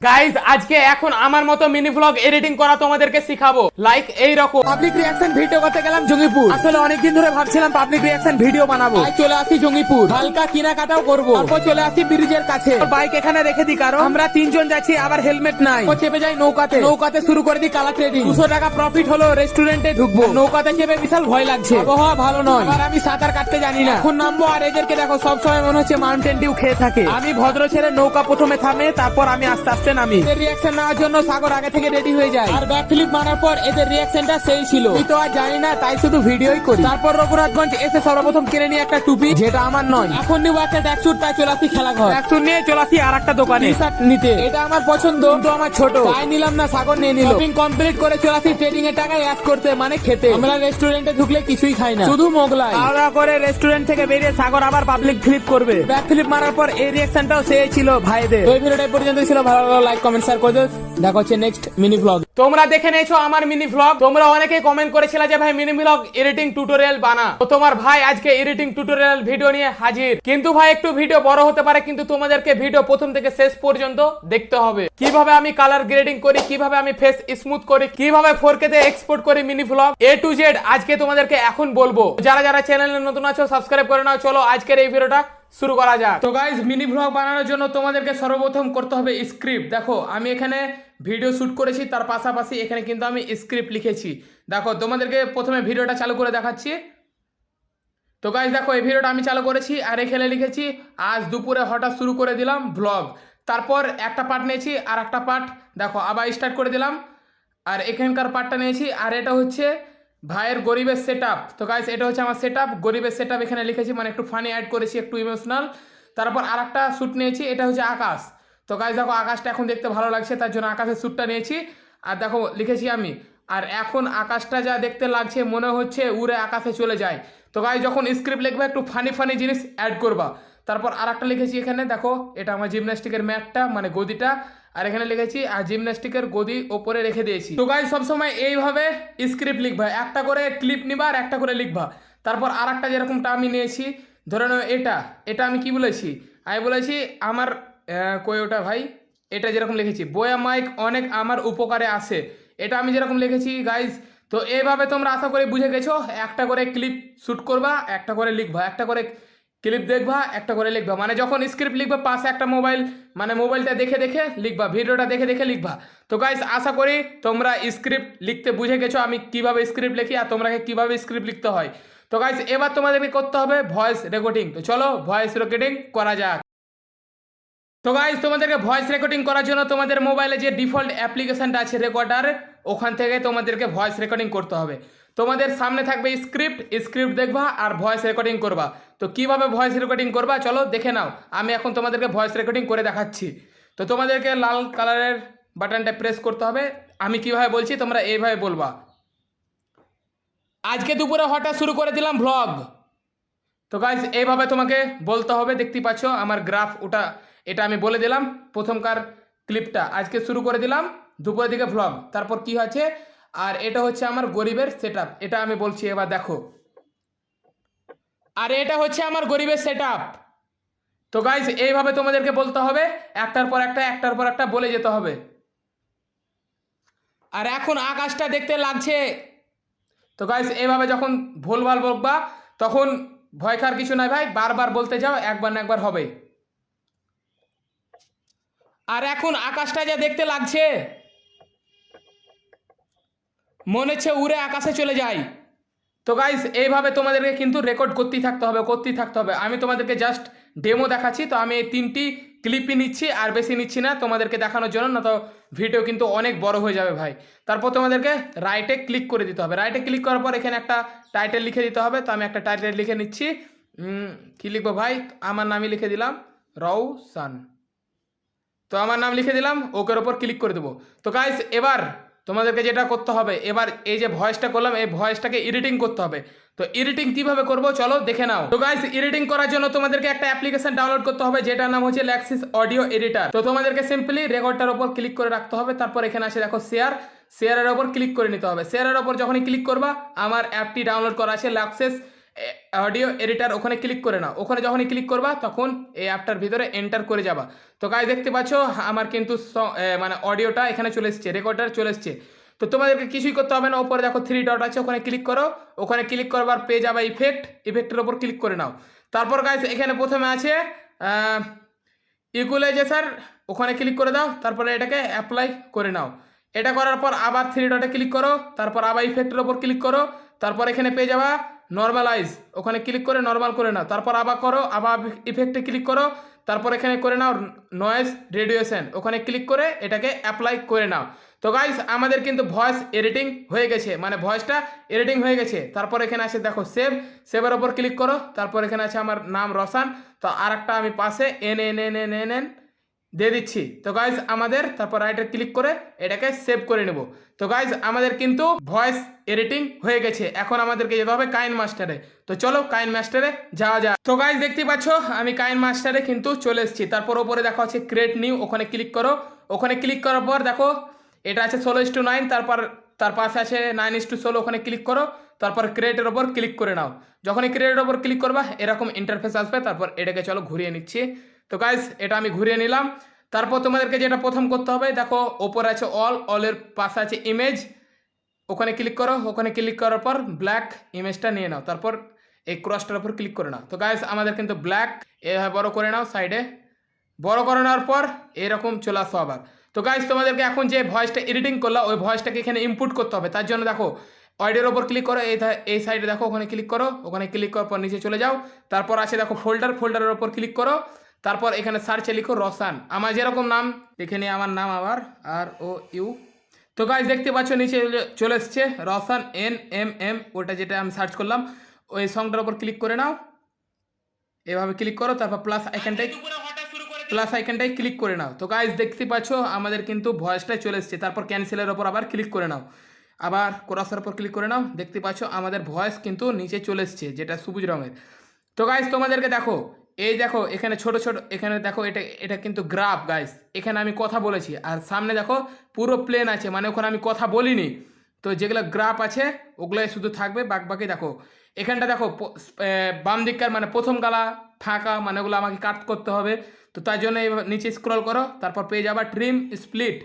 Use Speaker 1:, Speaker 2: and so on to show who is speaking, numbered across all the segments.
Speaker 1: Guys আজকে এখন আমার মতো মিনি ব্লগ এডিটিং করা তোমাদেরকে শিখাবো। লাইক এই রকম
Speaker 2: পাবলিক রিঅ্যাকশন ভিডিও করতে গেলাম জঙ্গিপুর। আসলে অনেকদিন ধরে ভাবছিলাম পাবলিক রিঅ্যাকশন ভিডিও বানাবো, তাই চলে আসি জঙ্গিপুর। হালকা কেনাকাটাও করবো, তারপর চলে আসি ব্রিজের কাছে। বাইক এখানে রেখে দিই কারণ আমরা তিনজন যাচ্ছি, আবার হেলমেট নাই। তো চেপে যাই নৌকাতে, নৌকাতে শুরু করে দিই কালা ট্রেডিং। 200 টাকা প্রফিট হলো, রেস্টুরেন্টে ঢুকবো। নৌকাতে চেপে বিশাল ভয় লাগছে, আবহাওয়া ভালো নয়, আর আমি সাঁতার কাটতে জানি না। এখন নামবো, আর এদেরকে দেখো সবসময় মনে হচ্ছে মাউন্টেন ডিউ খেয়ে থাকে। আমি ভদ্র ছেলে, নৌকা প্রথমে থামে, তারপর আমি আস্তে আস্তে নামি। এদের রিঅ্যাকশন নেওয়ার জন্য সাগর আগে থেকে রেডি হয়ে যায়, আর ব্যাক ফ্লিপ মারার পর এদের রিঅ্যাকশনটা সেই ছিল। আমি তো আর জানি না, তাই শুধু ভিডিওই করি। তারপর রঘুনাথগঞ্জ এসে সর্বপ্রথম কিনে নিয়ে একটা টুপি, যেটা আমার নয়। এখন নিব একটা ট্র্যাকস্যুট, তাই চলে আসি খেলাঘর। ট্র্যাকস্যুট নিয়ে চলে আসি আর একটা দোকানে টি শার্ট নিতে। এটা আমার পছন্দ, কিন্তু আমার ছোট, তাই নিলাম না, সাগর নিয়ে নিল। শপিং কমপ্লিট করে চলে আসি ট্রেডিং এর টাকা অ্যাড করতে, মানে খেতে। আমরা রেস্টুরেন্টে ঢুকলে কিছুই খাই না, শুধু মোগলাই। খাওয়া দাওয়া করে রেস্টুরেন্ট থেকে বেরিয়ে সাগর আবার পাবলিক ফ্লিপ করবে। ব্যাক ফ্লিপ মারার পর এই রিঅ্যাকশনটাও সেই ছিল ভাইদের। তো এই ভিডিওটা এই পর্যন্ত ছিল, ভালো লাগলে লাইক কমেন্ট শেয়ার করে দিও। দেখা হচ্ছে নেক্সট মিনি ব্লগ।
Speaker 1: তোমরা দেখে নিয়েছো আমার মিনি ব্লগ। তোমরা অনেকে কমেন্ট করেছিলে যে ভাই মিনি ব্লগ এডিটিং টিউটোরিয়াল বানা। তো তোমার ভাই আজকে এডিটিং টিউটোরিয়াল ভিডিও নিয়ে হাজির। কিন্তু ভাই একটু ভিডিও বড় হতে পারে, কিন্তু তোমাদেরকে ভিডিও প্রথম থেকে শেষ পর্যন্ত দেখতে হবে। কিভাবে আমি কালার গ্রেডিং করি, কিভাবে আমি ফেস স্মুথ করি, কিভাবে 4K তে এক্সপোর্ট করি mini blog A to Z আজকে তোমাদেরকে এখন বলবো। যারা যারা চ্যানেলে নতুন আছো সাবস্ক্রাইব করে নাও। চলো আজকের এই ভিডিওটা শুরু করা যাক। তো গাইজ মিনি ব্লগ বানানোর জন্য তোমাদেরকে সর্বপ্রথম করতে হবে স্ক্রিপ্ট। দেখো আমি এখানে ভিডিও শুট করেছি, তার পাশাপাশি এখানে কিন্তু আমি স্ক্রিপ্ট লিখেছি। দেখো তোমাদেরকে প্রথমে ভিডিওটা চালু করে দেখাচ্ছি। তো গাইজ দেখো এই ভিডিওটা আমি চালু করেছি, আর এখানে লিখেছি আজ দুপুরে হঠাৎ শুরু করে দিলাম ব্লগ। তারপর একটা পার্ট নিয়েছি, আর একটা পার্ট দেখো আবার স্টার্ট করে দিলাম, আর এখানকার পার্টটা নিয়েছি। আর এটা হচ্ছে ভাইয়ের গরিবের সেট আপ। তো গাইজ এটা হচ্ছে আমার সেট আপ, গরিবের সেট আপ এখানে লিখেছি, মানে একটু ফানি অ্যাড করেছি, একটু ইমোশনাল। তারপর আর একটা শ্যুট নিয়েছি, এটা হচ্ছে আকাশ। তো গাইজ দেখো আকাশটা এখন দেখতে ভালো লাগছে, তার জন্য আকাশের শ্যুটটা নিয়েছি। আর দেখো লিখেছি আমি, আর এখন আকাশটা যা দেখতে লাগছে মনে হচ্ছে উড়ে আকাশে চলে যায়। তো গাইজ যখন স্ক্রিপ্ট লিখবে একটু ফানি ফানি জিনিস অ্যাড করবা। তারপর আর একটা লিখেছি এখানে দেখো, এটা আমার জিমন্যাস্টিকের ম্যাটটা, মানে গদিটা। আর এখানে লিখেছি আর জিমন্যাস্টিকের গদি ওপরে রেখে দিয়েছি। তো গাইজ সবসময় এইভাবে স্ক্রিপ্ট লিখবা, একটা করে ক্লিপ নিবা আর একটা করে লিখবা। তারপর আর একটা যেরকমটা আমি নিয়েছি, ধরে নাও এটা এটা আমি কি বলেছি, আমি বলেছি আমার কই ওটা ভাই, এটা যেরকম লিখেছি বয়া মাইক অনেক আমার উপকারে আসে, এটা আমি যেরকম লিখেছি গাইজ। তো এইভাবে তোমরা আশা করি বুঝে গেছো, একটা করে ক্লিপ শ্যুট করবা, একটা করে লিখবা, একটা করে ক্লিপ দেখবা, একটা করে লিখবা। মানে যখন স্ক্রিপ্ট লিখবা পাশে একটা মোবাইল, মানে মোবাইলটা দেখে দেখে লিখবা, ভিডিওটা দেখে দেখে লিখবা। তো গাইস আশা করি তোমরা স্ক্রিপ্ট লিখতে বুঝে গেছো আমি কিভাবে স্ক্রিপ্ট লিখি আর তোমরা কিভাবে স্ক্রিপ্ট লিখতে হয়। তো গাইস এবার তোমাদেরকে করতে হবে ভয়েস রেকর্ডিং। তো চলো ভয়েস রেকর্ডিং করা যাক। তো গাইজ তোমাদেরকে ভয়েস রেকর্ডিং করার জন্য তোমাদের মোবাইলে যে ডিফল্ট অ্যাপ্লিকেশনটা আছে রেকর্ডার, ওখান থেকে তোমাদেরকে ভয়েস রেকর্ডিং করতে হবে। তোমাদের সামনে থাকবে স্ক্রিপ্ট দেখবা আর ভয়েস রেকর্ডিং করবা। তো কিভাবে ভয়েস রেকর্ডিং করবা চলো দেখে নাও। আমি এখন তোমাদেরকে ভয়েস রেকর্ডিং করে দেখাচ্ছি। তো তোমাদেরকে লাল কালারের বাটনটা প্রেস করতে হবে। আমি কিভাবে বলছি তোমরা এইভাবে বলবা। আজকে দুপুরে হঠাৎ শুরু করে দিলাম ভ্লগ। তো গাইজ এইভাবে তোমাকে বলতে হবে। দেখতেই পাচ্ছ আমার গ্রাফ ওটা, এটা আমি বলে দিলাম প্রথমকার ক্লিপটা। আজকে শুরু করে দিলাম দুপুরের দিকে ভ্লগ, তারপর কি হচ্ছে, আর এটা হচ্ছে আমার গরিবের সেট আপ, এটা আমি বলছি এবার দেখো। আর এটা হচ্ছে আমার গরিবের সেট আপ। তো গাইজ এইভাবে তোমাদেরকে বলতে হবে, একটার পর একটা একটার পর একটা বলে যেতে হবে। আর এখন আকাশটা দেখতে লাগছে। তো গাইজ এইভাবে যখন ভুলভাল বলবা তখন ভয় খাওয়ার কিছু নাই ভাই, বারবার বলতে যাও, একবার না একবার হবে। আর এখন আকাশটা যা দেখতে লাগছে মনে হচ্ছে উড়ে আকাশে চলে যায়। তো গাইস এইভাবে তোমাদেরকে কিন্তু রেকর্ড করতেই থাকতে হবে। আমি তোমাদেরকে জাস্ট ডেমো দেখাচ্ছি। তো আমি এই 3টি ক্লিপই নিচ্ছি, আর বেশি নিচ্ছি না তোমাদেরকে দেখানোর জন্য, না তো ভিডিও কিন্তু অনেক বড় হয়ে যাবে ভাই। তারপর তোমাদেরকে রাইটে ক্লিক করে দিতে হবে। রাইটে ক্লিক করার পর এখানে একটা টাইটেল লিখে দিতে হবে। তো আমি একটা টাইটেল লিখে নিচ্ছি। কি লিখবো ভাই, আমার নামই লিখে দিলাম রওশন। তো আমার নাম লিখে দিলাম, ওকের ওপর ক্লিক করে দেবো। তো গাইস এবার তোমাদেরকে যেটা করতে হবে, এবার এই যে ভয়েসটা করলাম এই ভয়েসটাকে এডিটিং করতে হবে। তো এডিটিং কিভাবে করব চলো দেখে নাও। তো গাইস এডিটিং করার জন্য তোমাদেরকে একটা অ্যাপ্লিকেশন ডাউনলোড করতে হবে, যেটার নাম হচ্ছে ল্যাক্সিস অডিও এডিটর। তো তোমাদেরকে সিম্পলি রেকর্ডটার উপর ক্লিক করে রাখতে হবে। তারপর এখানে আসে দেখো শেয়ারের ওপর ক্লিক করে নিতে হবে। শেয়ারের ওপর যখনই ক্লিক করবা আমার অ্যাপটি ডাউনলোড করা আছে ল্যাক্সিস অডিও এডিটার ওখানে ক্লিক করে নাও। ওখানে যখনই ক্লিক করবা তখন এই অ্যাপটার ভিতরে এন্টার করে যাবা। তো গাইস দেখতে পাচ্ছ আমার কিন্তু মানে অডিওটা এখানে চলে এসছে, রেকর্ডার চলে এসছে। তো তোমাদেরকে কিছুই করতে হবে না, উপরে দেখো 3 ডট আছে, ওখানে ক্লিক করো। ওখানে ক্লিক করবার পেয়ে যাবে ইফেক্টের ওপর ক্লিক করে নাও। তারপর গাইস এখানে প্রথমে আছে ইকুয়ালাইজেশন, ওখানে ক্লিক করে দাও। তারপরে এটাকে অ্যাপ্লাই করে নাও। এটা করার পর আবার 3 ডটে ক্লিক করো। তারপর আবার ইফেক্টের ওপর ক্লিক করো। তারপর এখানে পেয়ে যাবা নর্মালাইজ, ওখানে ক্লিক করে নর্মাল করে নাও। তারপর আবার করো, আবার ইফেক্টে ক্লিক করো। তারপর এখানে করে নাও নয়েজ রেডিয়েশন, ওখানে ক্লিক করে এটাকে অ্যাপ্লাই করে নাও। তো গাইস আমাদের কিন্তু ভয়েস এডিটিং হয়ে গেছে, মানে ভয়েসটা এডিটিং হয়ে গেছে। তারপর এখানে আছে দেখো সেভের ওপর ক্লিক করো। তারপর এখানে আছে আমার নাম রসান। তো আর একটা আমি পাশে এন দিয়ে দিচ্ছি। তো গাইজ আমাদের তারপর রাইটে ক্লিক করে এটাকে সেভ করে নেব। তো গাইজ আমাদের কিন্তু ভয়েস এডিটিং হয়ে গেছে। এখন আমাদেরকে যেতে হবে কাইন মাস্টারে। তো চলো কাইন মাস্টারে যাওয়া যায়। তো গাইজ দেখতে পাচ্ছ আমি কাইন মাস্টারে কিন্তু চলে এসেছি। তারপর ওপরে দেখো আছে ক্রিয়েট নিউ, ওখানে ক্লিক করো। ওখানে ক্লিক করার পর দেখো এটা আছে 16:9, তারপর তার পাশে আছে 9:16, ওখানে ক্লিক করো। তারপর ক্রিয়েটের ওপর ক্লিক করে নাও। যখনই ক্রিয়েটের ওপর ক্লিক করবা এরকম ইন্টারফেস আসবে। তারপর এটাকে চলো ঘুরিয়ে নিচ্ছি। তো গাইজ এটা আমি ঘুরিয়ে নিলাম। তারপর তোমাদেরকে যেটা প্রথম করতে হবে দেখো ওপরে আছে অলের পাশে আছে ইমেজ, ওখানে ক্লিক করো। ওখানে ক্লিক করার পর ব্ল্যাক ইমেজটা নিয়ে নাও। তারপর এই ক্রসটার উপর ক্লিক করে নাও। তো গাইজ আমাদের কিন্তু ব্ল্যাক এভাবে বড় করে নাও, সাইডে বড় করে নেওয়ার পর এরকম চলে আসো আবার। তো গাইজ তোমাদেরকে এখন যে ভয়েসটা এডিটিং করলো ওই ভয়েসটাকে এখানে ইনপুট করতে হবে। তার জন্য দেখো অডিওর ওপর ক্লিক করো, এই সাইডে দেখো ওখানে ক্লিক করো। ওখানে ক্লিক করার পর নিচে চলে যাও। তারপর আছে দেখো ফোল্ডারের ওপর ক্লিক করো। তারপর এখানে সার্চে লিখো রসান, আমার যেরকম নাম লিখে নিয়ে আমার নাম আবার ROU। তো গাইজ দেখতে পাচ্ছ নিচে চলে এসছে রসান NMM, ওটা যেটা আমি সার্চ করলাম। ওই সংটার ওপর ক্লিক করে নাও, এভাবে ক্লিক করো। তারপর প্লাস আইকনটাই ক্লিক করে নাও। তো গাইজ দেখতে পাচ্ছ আমাদের কিন্তু ভয়েসটাই চলে এসছে। তারপর ক্যান্সেলের ওপর আবার ক্লিক করে নাও, আবার ক্রসের ওপর ক্লিক করে নাও। দেখতে পাচ্ছ আমাদের ভয়েস কিন্তু নিচে চলে এসছে, যেটা সবুজ রঙের। তো গাইজ তোমাদেরকে দেখো এই দেখো এখানে ছোট এখানে দেখো এটা কিন্তু গ্রাফ গাইস, এখানে আমি কথা বলেছি। আর সামনে দেখো পুরো প্লেন আছে, মানে ওখানে আমি কথা বলিনি। তো যেগুলো গ্রাফ আছে ওগুলোই শুধু থাকবে, বাকি দেখো এখানটা দেখো বাম দিককার মানে প্রথম গালা ফাঁকা, মানে ওগুলো আমাকে কাট করতে হবে। তো তার জন্য নিচে স্ক্রল করো। তারপর পেয়ে যাবা ট্রিম স্প্লিট,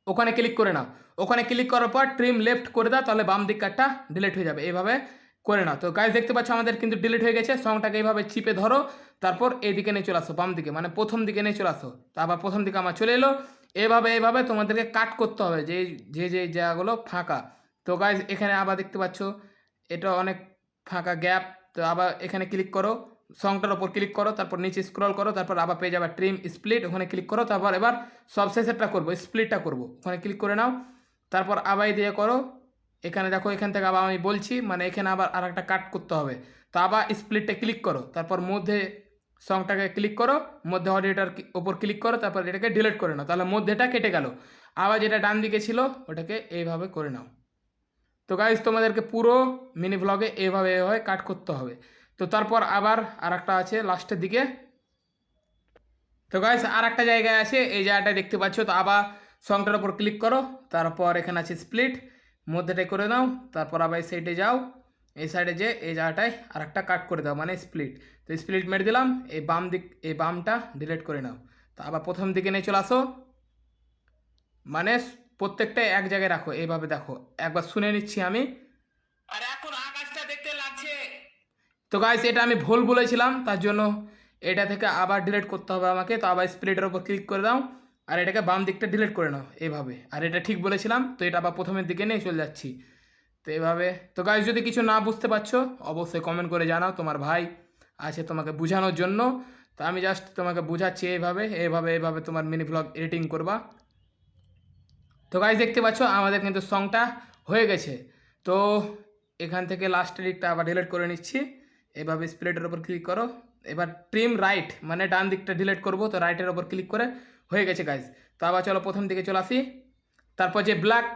Speaker 1: ওখানে ক্লিক করে নাও। ওখানে ক্লিক করার পর ট্রিম লেফট করে দাও, তাহলে বাম দিক কাটটা ডিলিট হয়ে যাবে। এইভাবে করে নাও। তো গাইজ দেখতে পাচ্ছ আমাদের কিন্তু ডিলিট হয়ে গেছে। সংটাকে এইভাবে চিপে ধরো, তারপর এইদিকে নিয়ে চলে আসো, বাম দিকে মানে প্রথম দিকে নিয়ে চলে আসো। তো আবার প্রথম দিকে আমার চলে এলো। এইভাবে তোমাদেরকে কাট করতে হবে যে জায়গাগুলো ফাঁকা। তো গাইজ এখানে আবার দেখতে পাচ্ছ এটা অনেক ফাঁকা গ্যাপ। তো আবার এখানে ক্লিক করো, সংটার ওপর ক্লিক করো। তারপর নিচে স্ক্রল করো। তারপর আবার পেয়ে যাবে ট্রিম স্প্লিট, ওখানে ক্লিক করো। তারপর এবার সব শেষেরটা করবো, স্প্লিটটা করবো, ওখানে ক্লিক করে নাও। তারপর আবার দিয়ে করো। এখানে দেখো এখান থেকে আবার আমি বলছি, মানে এখানে আবার আর একটা কাট করতে হবে। তো আবার স্প্লিটটা ক্লিক করো। তারপর মধ্যে সংটাকে ক্লিক করো, মধ্যে অডিওটার ওপর ক্লিক করো। তারপর এটাকে ডিলিট করে নাও, তাহলে মধ্যেটা কেটে গেল। আবার যেটা ডান দিকে ছিল ওটাকে এইভাবে করে নাও। তো গাইজ তোমাদেরকে পুরো মিনি ভ্লগে এইভাবে কাট করতে হবে। তো তারপর আবার আর একটা আছে লাস্টের দিকে। তো গাইজ আর একটা জায়গায় আছে, এই জায়গাটায় দেখতে পাচ্ছ। তো আবার সংটার ওপর ক্লিক করো। তারপর এখানে আছে স্প্লিট, মধ্যেটাই করে নাও। তারপর আবার এই সাইডে যাও, এই সাইডে যে এই জায়গাটায় আর একটা কাট করে দাও, মানে স্প্লিট। তো স্প্লিট মেরে দিলাম। এই বামটা ডিলিট করে নাও। তো আবার প্রথম দিকে নিয়ে চলে আসো, মানে প্রত্যেকটাই এক জায়গায় রাখো। এইভাবে দেখো, একবার শুনে নিচ্ছি আমি। আর এখন আকাশটা দেখতে লাগছে। তো গাইস এটা আমি ভুল বলেছিলাম, তার জন্য এটা থেকে আবার ডিলিট করতে হবে আমাকে। তো আবার স্প্লিটের ওপর ক্লিক করে দাও, আর এটাকে বাম দিকটা ডিলিট করে নাও এইভাবে। আর এটা ঠিক বলেছিলাম, তো এটা আবার প্রথমের দিকে নিয়ে চলে যাচ্ছি। তো এইভাবে। তো গাইস যদি কিছু না বুঝতে পারছো অবশ্যই কমেন্ট করে জানাও, তোমার ভাই আছে তোমাকে বোঝানোর জন্য। তো আমি জাস্ট তোমাকে বোঝাচ্ছি এইভাবে তোমার মিনি ভ্লগ এডিটিং করবা। তো গাইস দেখতে পাচ্ছ আমাদের কিন্তু সংটা হয়ে গেছে। তো এখান থেকে লাস্টের দিকটা আবার ডিলিট করে নিচ্ছি। এভাবে স্প্লিটের ওপর ক্লিক করো। এবার ট্রিম রাইট, মানে ডান দিকটা ডিলিট করবো। তো রাইটের ওপর ক্লিক করে হয়ে গেছে গাইস। তো আবার চলো প্রথম দিকে চলে আসি। তারপর যে ব্ল্যাক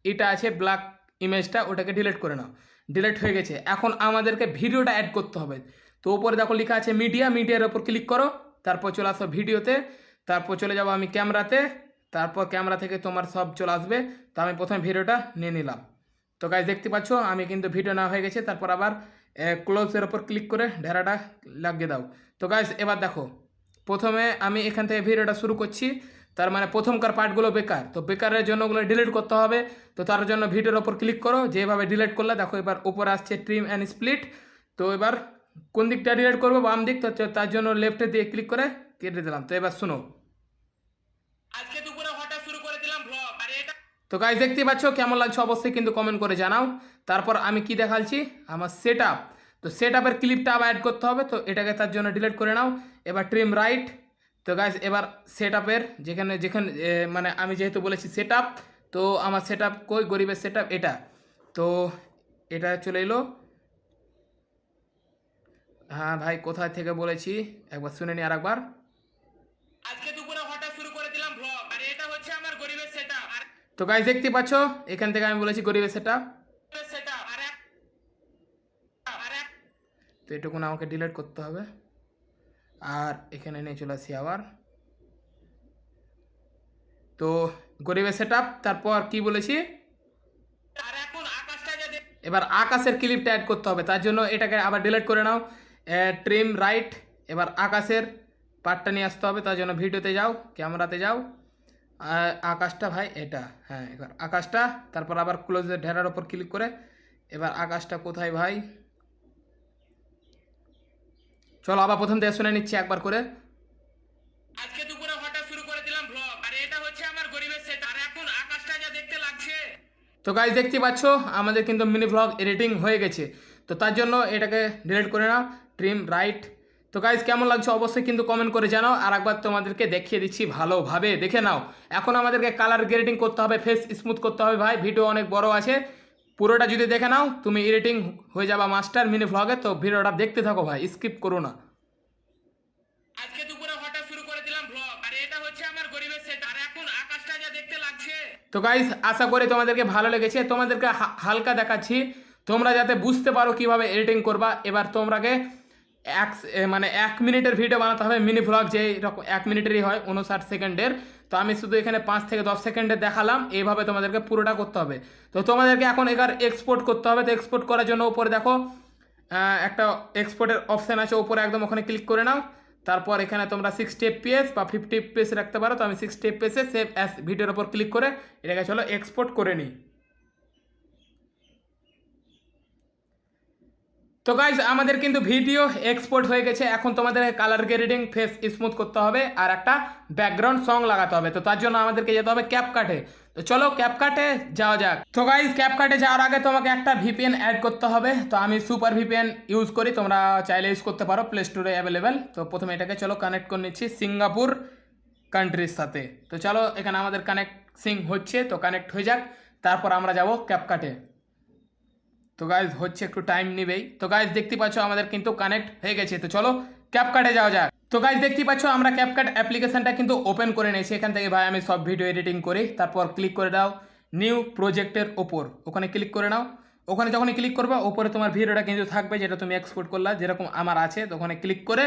Speaker 1: এটা আছে, ব্ল্যাক ইমেজটা, ওটাকে ডিলিট করে নাও। ডিলিট হয়ে গেছে। এখন আমাদেরকে ভিডিওটা অ্যাড করতে হবে। তো উপরে দেখো লেখা আছে মিডিয়ার ওপর ক্লিক করো। তারপর চলে আসো ভিডিওতে। তারপর চলে যাবো আমি ক্যামেরাতে। তারপর ক্যামেরা থেকে তোমার সব চলে আসবে। তো আমি প্রথমে ভিডিওটা নিয়ে নিলাম। তো গাইজ দেখতে পাচ্ছ আমি কিন্তু ভিডিও নেওয়া হয়ে গেছে। তারপর আবার ক্লোজের ওপর ক্লিক করে ঢেরাটা লাগিয়ে দাও। তো গাইস এবার দেখো, প্রথমে আমি এখান থেকে ভিডিওটা শুরু করছি, তার মানে প্রথমকার পার্টগুলো বেকার, তো বেকারের জন্য ওগুলো ডিলিট করতে হবে। তো তার জন্য ভিডিওর ওপর ক্লিক করো, যেভাবে ডিলিট করলে দেখো এবার উপরে আসছে ট্রিম অ্যান্ড স্প্লিট। তো এবার কোন দিকটা ডিলিট করবো, বাম দিক, তো তার জন্য লেফটে দিয়ে ক্লিক করে কেটে দিলাম। তো এবার শুনো, আজকে দুপুরে হঠাৎ শুরু করে দিলাম ব্লগ, আর এটা তো গাইস দেখতে পাচ্ছ কেমন লাগছে অবশ্যই কিন্তু কমেন্ট করে জানাও। তারপর আমি কি দেখাচ্ছি, আমার সেট আপ, তো সেট আপের ক্লিপটা আবার অ্যাড করতে হবে, তো এটাকে তার জন্য ডিলিট করে নাও। এবার ট্রিম রাইট। তো গাইস এবার সেট আপের যেখানে যেখানে মানে আমি যেহেতু বলেছি সেট আপ, তো আমার সেট আপ কই, গরিবের সেট আপ এটা, তো এটা চলে এলো। হ্যাঁ ভাই কোথায় থেকে বলেছি একবার শুনে নি আরেকবার। আজকে দুপুরে হঠাৎ শুরু করে দিলাম ব্লগ, আর এটা হচ্ছে আমার গরিবের সেটআপ। তো গাইস দেখতে পাচ্ছ এখান থেকে আমি বলেছি গরিবের সেটআপ, তো এটুকুন আমাকে ডিলিট করতে হবে। আর এখানে নিয়ে চলে আসি আবার, তো গরিবের সেটআপ, তারপর কি বলেছি, এবার আকাশের ক্লিপটা অ্যাড করতে হবে, তার জন্য এটাকে আবার ডিলিট করে নাও, ট্রিম রাইট। এবার আকাশের পার্টটা নিয়ে আসতে হবে, তার জন্য ভিডিওতে যাও, ক্যামেরাতে যাও, আকাশটা ভাই এটা, হ্যাঁ এবার আকাশটা, তারপর আবার ক্লোজের ঢেরার ওপর ক্লিক করে এবার আকাশটা কোথায় ভাই, চলো আবার প্রথম থেকে শুনে নিচ্ছি একবার করে। আজকে দুপুরে হঠাৎ শুরু করে দিলাম ব্লগ, আর এটা হচ্ছে আমার গরিবের সেট, আর এখন আকাশটা যা দেখতে লাগছে। তো গাইস দেখতে পাচ্ছ আমাদের কিন্তু মিনি ব্লগ এডিটিং হয়ে গেছে, তো তার জন্য এটাকে ডিলিট করে নাও, ট্রিম রাইট। তো গাইস কেমন লাগছে অবশ্যই কিন্তু কমেন্ট করে জানাও, আর একবার তোমাদেরকে দেখিয়ে দিচ্ছি ভালোভাবে দেখে নাও। এখন আমাদেরকে কালার গ্রেডিং করতে হবে, ফেস স্মুথ করতে হবে ভাই, ভিডিও অনেক বড় আছে, পুরোটা যদি দেখে নাও তুমি এডিটিং হয়ে যাবা মাস্টার মিনি ব্লগে। তো ভিডিওটা দেখতে থাকো ভাই, স্কিপ করো না। আজকে দুপুরে হঠাৎ শুরু করে দিলাম ব্লগ, আর এটা হচ্ছে আমার গরিবের সেট, আর এখন আকাশটা যা দেখতে লাগছে। তো গাইস আশা করি তোমাদেরকে ভালো লেগেছে, তোমাদেরকে হালকা দেখাচ্ছি তোমরা যাতে বুঝতে পারো কিভাবে এডিটিং করবা। এবার তোমরাকে মানে 1 মিনিটের ভিডিও বানাতে হবে, মিনি ব্লগ যেই রকম 1 মিনিটেরই হয় 59 সেকেন্ডের, তো আমি শুধু এখানে 5 থেকে 10 সেকেন্ডের দেখালাম, এইভাবে তোমাদেরকে পুরোটা করতে হবে। তো তোমাদেরকে এখন এবার এক্সপোর্ট করতে হবে, তো এক্সপোর্ট করার জন্য উপরে দেখো একটা এক্সপোর্টের অপশান আছে উপরে একদম, ওখানে ক্লিক করে নাও। তারপর এখানে তোমরা 60 FPS বা 50 FPS রাখতে পারো, তো আমি 60 FPS সেভ অ্যাজ ভিডিওর ওপর ক্লিক করে এটাকে চলো এক্সপোর্ট করে নিই। তো গাইজ আমাদের কিন্তু ভিডিও এক্সপোর্ট হয়ে গেছে, এখন তোমাদের কালার গ্রেডিং ফেস স্মুথ করতে হবে আর একটা ব্যাকগ্রাউন্ড সং লাগাতে হবে, তো তার জন্য আমাদেরকে যেতে হবে ক্যাপকাটে। তো চলো ক্যাপকাটে যাওয়া যাক। তো গাইজ ক্যাপকাটে যাওয়ার আগে তোমাকে একটা ভিপিএন অ্যাড করতে হবে, তো আমি সুপার ভিপিএন ইউজ করি, তোমরা চাইলে ইউজ করতে পারো, প্লে স্টোরে অ্যাভেলেবেল। তো প্রথমে এটাকে চলো কানেক্ট করে নিচ্ছি সিঙ্গাপুর কান্ট্রির সাথে। তো চলো এখানে আমাদের কানেক্টিং হচ্ছে, তো কানেক্ট হয়ে যাক, তারপর আমরা যাব ক্যাপকাটে। তো গাইজ হচ্ছে একটু টাইম নেবেই। তো গাইজ দেখতে পাচ্ছ আমাদের কিন্তু কানেক্ট হয়ে গেছে, তো চলো ক্যাপকাটে যাওয়া যাক। তো গাইজ দেখতে পাচ্ছ আমরা ক্যাপকাট অ্যাপ্লিকেশনটা কিন্তু ওপেন করে নিয়েছি, এখান থেকে ভাই আমি সব ভিডিও এডিটিং করি। তারপর ক্লিক করে দাও নিউ প্রজেক্টের ওপর, ওখানে ক্লিক করে নাও। ওখানে যখনই ক্লিক করবে ওপরে তোমার ভিডিওটা কিন্তু থাকবে যেটা তুমি এক্সপোর্ট করলা, যেরকম আমার আছে। তো ওখানে ক্লিক করে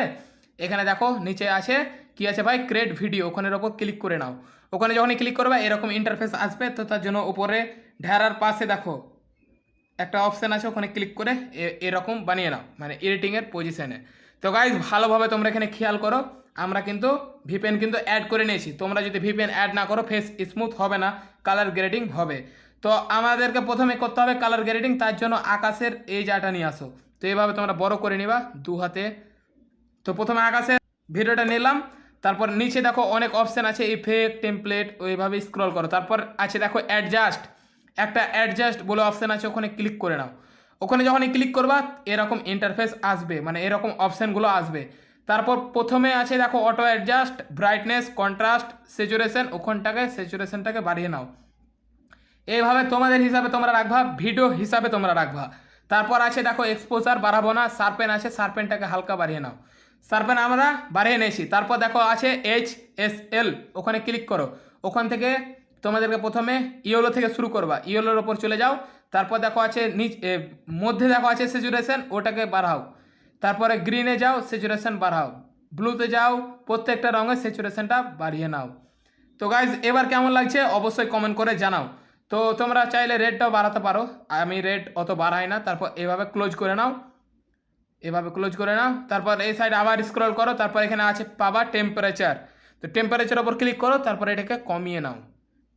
Speaker 1: এখানে দেখো নিচে আছে কি আছে ভাই, ক্রিয়েট ভিডিও, ওখানের ওপর ক্লিক করে নাও। ওখানে যখনই ক্লিক করবে এরকম ইন্টারফেস আসবে, তো তার জন্য উপরে ঢেরার পাশে দেখো একটা অপশান আছে, ওখানে ক্লিক করে এরকম বানিয়ে নাও, মানে এডিটিংয়ের পজিশনে। তো গাইজ ভালোভাবে তোমরা এখানে খেয়াল করো, আমরা কিন্তু ভিপিএন কিন্তু অ্যাড করে নিয়েছি, তোমরা যদি ভিপিএন অ্যাড না করো ফেস স্মুথ হবে না, কালার গ্রেডিং হবে। তো আমাদেরকে প্রথমে করতে হবে কালার গ্রেডিং, তার জন্য আকাশের এই জায়গাটা নিয়ে আসো, তো এইভাবে তোমরা বড় করে নিবা 2 হাতে। তো প্রথমে আকাশের ভিডিওটা নিলাম, তারপর নিচে দেখো অনেক অপশান আছে, ইফেক্ট টেমপ্লেট, ওইভাবে স্ক্রল করো। তারপর আছে দেখো অ্যাডজাস্ট, একটা অ্যাডজাস্ট বলে অপশান আছে, ওখানে ক্লিক করে নাও। ওখানে যখনই ক্লিক করবা এরকম ইন্টারফেস আসবে, মানে এরকম অপশানগুলো আসবে। তারপর প্রথমে আছে দেখো auto adjust, brightness, contrast, saturation, ওখানটাকে স্যাচুরেশনটাকে বাড়িয়ে নাও। এইভাবে তোমাদের হিসাবে তোমরা রাখবা, ভিডিও হিসাবে তোমরা রাখবা। তারপর আছে দেখো এক্সপোজার বাড়াবো না, শার্পেন আছে, শার্পেনটাকে হালকা বাড়িয়ে নাও, শার্পেন আমরা বাড়িয়ে নিয়েছি। তারপর দেখো আছে HSL, ওখানে ক্লিক করো। ওখান থেকে তোমাদেরকে প্রথমে ইয়েলো থেকে শুরু করবা, ইয়েলোর ওপর চলে যাও। তারপর দেখো আছে মধ্যে দেখো আছে স্যাচুরেশন, ওটাকে বাড়াও। তারপরে গ্রিনে যাও, স্যাচুরেশন বাড়াও। ব্লুতে যাও, প্রত্যেকটা রঙের স্যাচুরেশনটা বাড়িয়ে নাও। তো গাইজ এবার কেমন লাগছে অবশ্যই কমেন্ট করে জানাও। তো তোমরা চাইলে রেডটাও বাড়াতে পারো, আমি রেড অত বাড়াই না। তারপর এভাবে ক্লোজ করে নাও, এভাবে ক্লোজ করে নাও। তারপর এই সাইড আবার স্ক্রল করো, তারপর এখানে আছে পাবা টেম্পারেচার, তো টেম্পারেচার ওপর ক্লিক করো, তারপর এটাকে কমিয়ে নাও।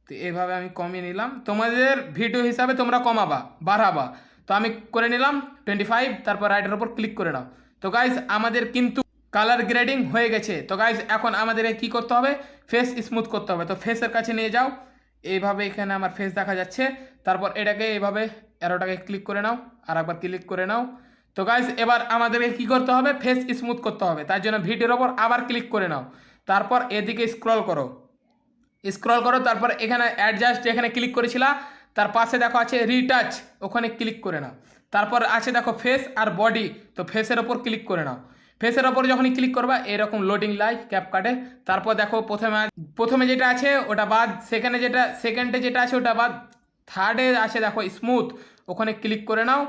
Speaker 1: তো এইভাবে আমি কমিয়ে নিলাম, তোমাদের ভিডিও হিসাবে তোমরা কমাবা বাড়াবা, তো আমি করে নিলাম 25, তারপর রাইটের ওপর ক্লিক করে নাও। তো গাইজ আমাদের কিন্তু কালার গ্রেডিং হয়ে গেছে। তো গাইজ এখন আমাদের কি করতে হবে, ফেস স্মুথ করতে হবে। তো ফেসের কাছে নিয়ে যাও, এইভাবে এখানে আমার ফেস দেখা যাচ্ছে, তারপর এটাকে এইভাবে অ্যারোটাকে ক্লিক করে নাও, আর একবার ক্লিক করে নাও। তো গাইজ এবার আমাদেরকে কি করতে হবে, ফেস স্মুথ করতে হবে, তার জন্য ভিডিওর ওপর আবার ক্লিক করে নাও, তারপর এদিকে স্ক্রল করো, তারপর এখানে অ্যাডজাস্ট যেখানে ক্লিক করেছিলা তার পাশে দেখো আছে রিটাচ, ওখানে ক্লিক করে নাও। তারপর আছে দেখো ফেস আর বডি, তো ফেসের ওপর ক্লিক করে নাও। ফেসের ওপর যখনই ক্লিক করবা এরকম লোডিং লাইক ক্যাপকাটে, তারপর দেখো প্রথমে যেটা আছে ওটা বাদ, সেকেন্ডে যেটা আছে ওটা বাদ, থার্ডে আছে দেখো স্মুথ, ওখানে ক্লিক করে নাও।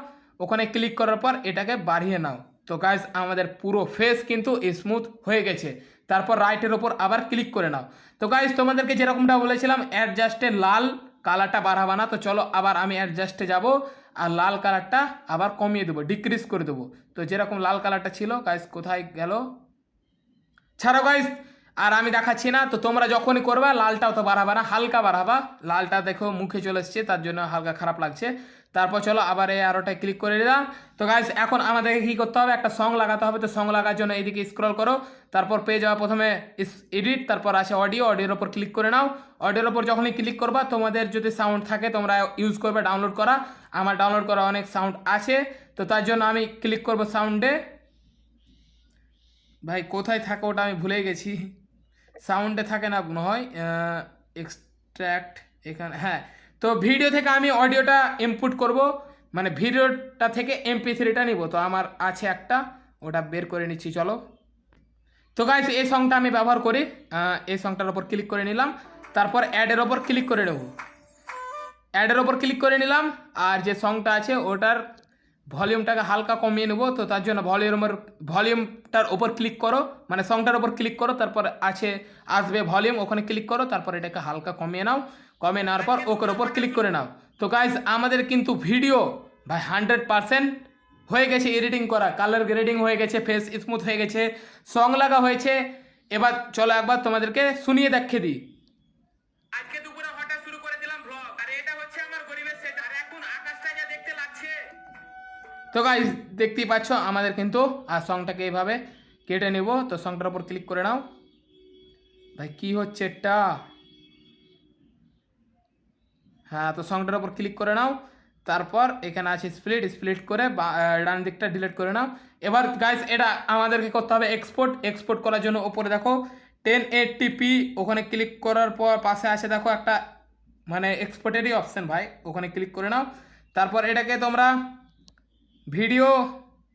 Speaker 1: ওখানে ক্লিক করার পর এটাকে বাড়িয়ে নাও। তো গাইজ আমাদের পুরো ফেস কিন্তু স্মুথ হয়ে গেছে। তারপর রাইটের ওপর আবার ক্লিক করে নাও। তো গাইজ তোমাদেরকে যেরকমটা বলেছিলাম অ্যাডজাস্টে লাল কালারটা বাড়াবা না, তো চলো আবার আমি অ্যাডজাস্টে যাব আর লাল কালারটা আবার কমিয়ে দেবো, ডিক্রিজ করে দেবো। তো যেরকম লাল কালারটা ছিল গাইজ কোথায় গেল, ছাড়ো গাইজ আর আমি দেখাচ্ছি না। তো তোমরা যখনই করবা লালটাও তো বাড়াবা না, হালকা বাড়াবা, লালটা দেখো মুখে চলে এসছে তার জন্য হালকা খারাপ লাগছে। তারপর চলো আবার এই আরোটায় ক্লিক করে দিলাম। তো গাইজ এখন আমাদেরকে কী করতে হবে, একটা সং লাগাতে হবে। তো সং লাগার জন্য এইদিকে স্ক্রল করো, তারপর পেয়ে যাওয়া প্রথমে এডিট, তারপর আছে অডিওর ওপর ক্লিক করে নাও। অডিওর ওপর যখনই ক্লিক করবা তোমাদের যদি সাউন্ড থাকে তোমরা ইউজ করবে ডাউনলোড করা, আমার ডাউনলোড করা অনেক সাউন্ড আছে, তো তার জন্য আমি ক্লিক করব সাউন্ডে। ভাই কোথায় থাকে ওটা আমি ভুলে গেছি, সাউন্ডে থাকে না মনে হয়, এক্সট্র্যাক্ট এখানে, হ্যাঁ। তো ভিডিও থেকে আমি অডিওটা ইনপুট করব, মানে ভিডিওটা থেকে MP3টা নিব। তো আমার আছে একটা, ওটা বের করে নিচ্ছি চলো। তো গাইস এই সংটা আমি ব্যবহার করি, এই সংটার ওপর ক্লিক করে নিলাম, তারপর অ্যাডের ওপর ক্লিক করে নেব, অ্যাডের ওপর ক্লিক করে নিলাম। আর যে সংটা আছে ওটার ভলিউমটাকে হালকা কমিয়ে নেব। তো তার জন্য ভলিউমটার ওপর ক্লিক করো, মানে সংটার ওপর ক্লিক করো, তারপর আসবে ভলিউম, ওখানে ক্লিক করো, তারপর এটাকে হালকা কমিয়ে নাও। কমিয়ে নেওয়ার পর ওকের ওপর ক্লিক করে নাও। তো গাইজ আমাদের কিন্তু ভিডিও ভাই 100% হয়ে গেছে এডিটিং করা, কালার গ্রেডিং হয়ে গেছে, ফেস স্মুথ হয়ে গেছে, সং লাগা হয়েছে। এবার চলো একবার তোমাদেরকে শুনিয়ে দেখিয়ে দিই। আজকে দুপুরে হঠাৎ শুরু করে দিলাম ব্লগ, আর এটা হচ্ছে আমার গরিবের সেট, আর এখন আকাশটা যা দেখতে লাগছে। তো গাইজ দেখতেই পাচ্ছ আমাদের কিন্তু, আর সংটাকে এইভাবে কেটে নেব। তো সংটার উপর ক্লিক করে নাও। ভাই কি হচ্ছে এটা, হ্যাঁ। তো সংটার উপর ক্লিক করে নাও, তারপর এখানে আছে স্প্লিট করে ডান দিকটা ডিলিট করে নাও। এবার গাইজ এটা আমাদেরকে করতে হবে এক্সপোর্ট করার জন্য ওপরে দেখো 1080p, ওখানে ক্লিক করার পর পাশে আছে দেখো একটা মানে এক্সপোর্টেরই অপশান ভাই, ওখানে ক্লিক করে নাও। তারপর এটাকে তোমরা ভিডিও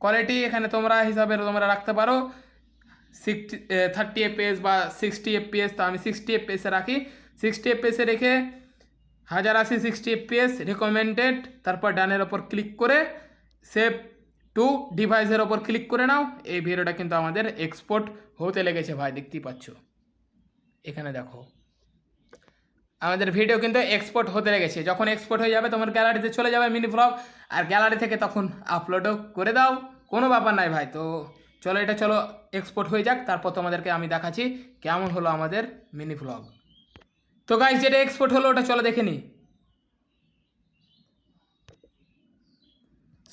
Speaker 1: কোয়ালিটি এখানে তোমরা হিসাবে তোমরা রাখতে পারো 30 fps বা 60 fps। তো আমি 60 fps রাখি, 60 fps রেখে 1080 60 fps রেকমেন্ডেড, তারপর ডানের ওপর ক্লিক করে সেভ টু ডিভাইসের ওপর ক্লিক করে নাও। এই ভিডিওটা কিন্তু আমাদের এক্সপোর্ট হতে লেগেছে ভাই, দেখতেই পাচ্ছ এখানে দেখো আমাদের ভিডিও কিন্তু এক্সপোর্ট হতে লেগেছে। যখন এক্সপোর্ট হয়ে যাবে তোমার গ্যালারিতে চলে যাবে মিনি ব্লগ, আর গ্যালারি থেকে তখন আপলোডও করে দাও, কোনো ব্যাপার নাই ভাই। তো চলো এক্সপোর্ট হয়ে যাক, তারপর তোমাদেরকে আমি দেখাচ্ছি কেমন হলো আমাদের মিনি ব্লগ। তো গাইস যেটা এক্সপোর্ট হলো ওটা চলো দেখে নিই।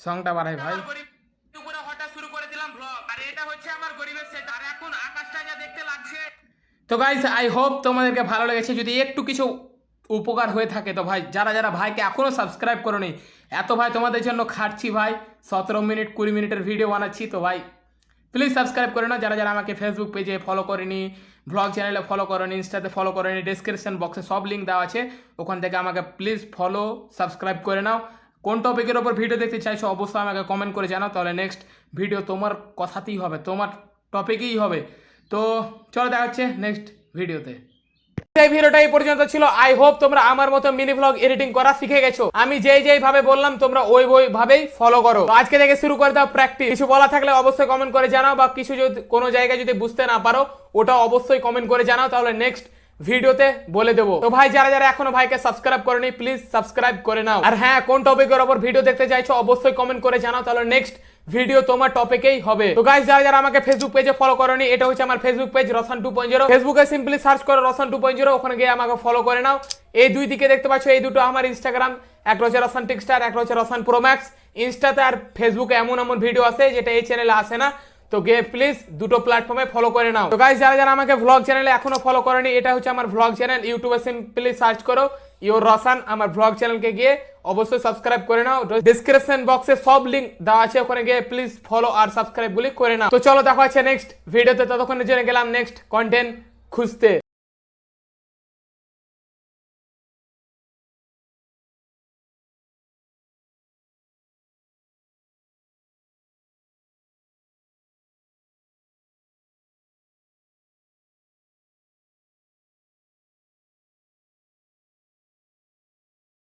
Speaker 1: সংটা বাড়াই ভাই, দুপুরে হঠাৎ শুরু করে দিলাম ব্লগ, আর এটা হচ্ছে আমার গরিবের সেট, আর এখন আকাশটা যা দেখতে লাগছে। তো গাইস আই হোপ তোমাদেরকে ভালো লেগেছে, যদি একটু কিছু উপকার হয়ে থাকে তো ভাই যারা ভাইকে এখনও সাবস্ক্রাইব করোনি, এত ভাই তোমাদের জন্য খাটছি ভাই, 17 মিনিট 20 মিনিটের ভিডিও বানাচ্ছি, তো ভাই প্লিজ সাবস্ক্রাইব করে না। যারা আমাকে ফেসবুক পেজে ফলো করেনি, ব্লগ চ্যানেলে ফলো করেনি, ইনস্টাতে ফলো করেনি, ডেসক্রিপশন বক্সে সব লিঙ্ক দেওয়া আছে, ওখান থেকে আমাকে প্লিজ ফলো সাবস্ক্রাইব করে নাও। কোন টপিকের ওপর ভিডিও দেখতে চাইছো অবশ্যই আমাকে কমেন্ট করে জানাও, তাহলে নেক্সট ভিডিও তোমার কথাতেই হবে, তোমার টপিকেই হবে। তো চলো দেখা হচ্ছে নেক্সট ভিডিওতে। এই ভিডিওটা এই পর্যন্ত ছিল। আই হোপ তোমরা আমার মতো মিনি ব্লগ এডিটিং করা শিখে গেছো। আমি যেই ভাবে বললাম তোমরা ওই ভাবেই ফলো করো। আজকে থেকে শুরু করে দাও প্র্যাকটিস। কিছু বলা থাকলে অবশ্যই কমেন্ট করে জানাও, বা কিছু যদি কোনো জায়গায় যদি বুঝতে না পারো ওটা অবশ্যই কমেন্ট করে জানাও, তাহলে নেক্সট ভিডিওতে বলে দেবো। তো ভাই যারা এখনো ভাইকে সাবস্ক্রাইব করেনি প্লিজ সাবস্ক্রাইব করে নাও। আর হ্যাঁ, কোন টপিকের ওপর ভিডিও দেখতে চাইছো অবশ্যই কমেন্ট করে জানাও, তাহলে নেক্সট ভিডিও তোমার টপিকেই হবে। তো গাইস যারা যারা আমাকে ফেসবুক পেজে ফলো করোনি, এটা হচ্ছে আমার ফেসবুক পেজ রসান 2.0। ফেসবুকে সিম্পলি সার্চ করো রসান 2.0, ওখানে গিয়ে আমাকে ফলো করে নাও। এই দুই দিকে দেখতে পাচ্ছ, এই দুটো আমার ইনস্টাগ্রাম, একটা হচ্ছে রসান টিকস্টার, একটা হচ্ছে রসান প্রো ম্যাক্স। ইনস্টাতে আর ফেসবুকে এমন এমন ভিডিও আছে যেটা এই চ্যানেলে আসে না, তো গিয়ে প্লিজ দুটো প্ল্যাটফর্মে ফলো করে নাও। তো গাইস যারা যারা আমাকে ভ্লগ চ্যানেলে এখনো ফলো করেনি, এটা হচ্ছে আমার ভ্লগ চ্যানেল। ইউটিউবে সিম্পলি সার্চ করো ইওর রসান, আমার ভ্লগ চ্যানেলকে গিয়ে অবশ্যই সাবস্ক্রাইব করে নাও। ডেসক্রিপশন বক্সে সব লিংক দেওয়া আছে, ওখানে গিয়ে প্লিজ ফলো আর সাবস্ক্রাইব গুলি করে নাও। তো চলো দেখা হচ্ছে নেক্সট ভিডিওতে, ততক্ষণের জন্য গেলাম নেক্সট কন্টেন্ট খুঁজতে।